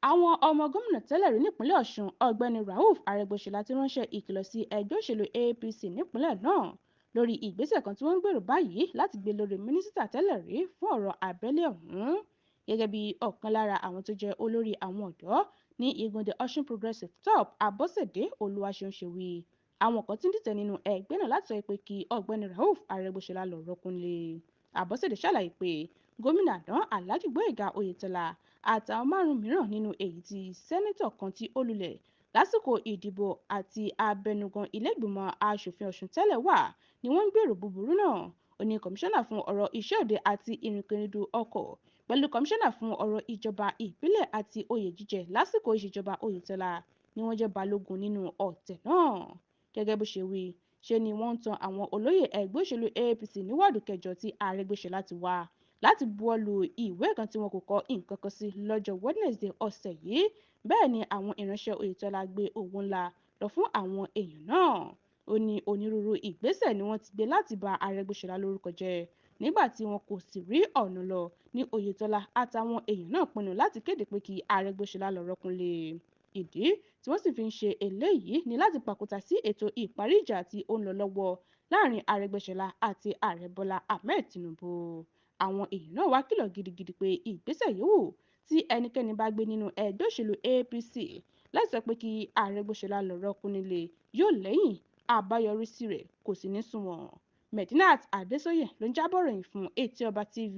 Àwọn ọmọ gómìnà tẹ́lẹ̀ rí nípínlẹ̀ Ọ̀ṣun ọ̀gbẹ́ni Rauf Arẹgbẹṣọla ti ránṣẹ́ ìkìlọ̀ sí ẹgbẹ́ òṣèlú APC nípínlẹ̀ náà lórí ìgbésẹ̀ kan tí wọ́n ń gbèrò báyìí láti gbé lórí mínísítà tẹ́lẹ̀ rí fún ọ̀rọ̀ abẹ́lé ọ̀hún gẹ́gẹ́ bí ọ̀kan lára àwọn tó jẹ́ olórí àwọn ọ̀dọ́ ní igun the Ọ̀ṣun Progressive Top Abọ́sẹ̀dé Olúwaṣeun ṣe wí. Àwọn kan tí ń dìtẹ̀ nínú ẹgbẹ́ náà láti sọ pé kí ọ̀gbẹ́ni Rauf Arẹgbẹṣọla lọ rọ́kúnlé. Abọ́sẹ̀dé ṣàlàyé pé gómìnà àná Alhaji Gbóyèga Oyètọ́lá àtàwọn márùn mìíràn nínú èyí tí sẹ́nítọ̀ kan tí ó lulẹ̀ lásìkò ìdìbò àti abẹnugan ilé-ìgbìmọ̀ asòfin Ọ̀ṣun tẹ́lẹ̀ wà ni wọ́n ń gbèrò búburú náà. Ó ní kọmíṣánná fún ọ̀rọ̀ iṣẹ́ òde àti ìrìnkèrindò ọkọ̀ pẹ̀lú kọmíṣánná fún ọ̀rọ̀ ìjọba ìbílẹ̀ àti oyè jíjẹ lásìkò ìṣèjọba Oyètọ́lá ni wọ́n jẹ́ balógun nínú ọ̀tẹ̀ náà. Gẹ́gẹ́ bó ṣe wí, ṣe ni wọ́n ń tan àwọn olóyè ẹgbẹ́ òṣèlú APC ní wọ́ọ̀dù kẹjọ tí Arẹgbẹṣọlá ti wá láti buwọ́lu ìwé kan tí wọn kò kọ nǹkan kan sí lọ́jọ́ Wednesday ọ̀sẹ̀ yìí. Bẹ́ẹ̀ ni àwọn ìránṣẹ́ Oyètọ́lá gbé owó ńlá lọ fún àwọn èèyàn náà. Ó ní onírúurú ìgbésẹ̀ ni wọ́n ti gbé láti ba Arẹgbẹṣọlá lórúkọ jẹ́ nígbà tí wọn kò sì rí ọ̀nà lọ ní Oyètọ́lá àtàwọn èèyàn náà pinnu láti kéde pé kí Arẹgbẹṣọlá lọ rọ́kúnlé. Ìdí tí wọ́n sì fi ń ṣe eléyìí ni láti pàkúta sí ètò ìparí ìjà tí ó ń lọ lọ́wọ́ láàrin Arẹgbẹṣọlá àti Ààrẹ Bọ́lá Ahmed Tinubu. Àwọn èèyàn náà wá kìlọ̀ gidigidi pé ìgbésẹ̀ yòówù tí ẹnikẹ́ni bá gbé nínú ẹgbẹ́ òṣèlú APC láti sọ pé kí Arẹgbẹṣọlá lọ rọ́kúnlé yóò lẹ́yìn àbáyọrísí rẹ̀ kò sì ní sunwọ̀n. Medinat Adésóyè ló ń jábọ̀ ròyìn fún Etí Ọba TV.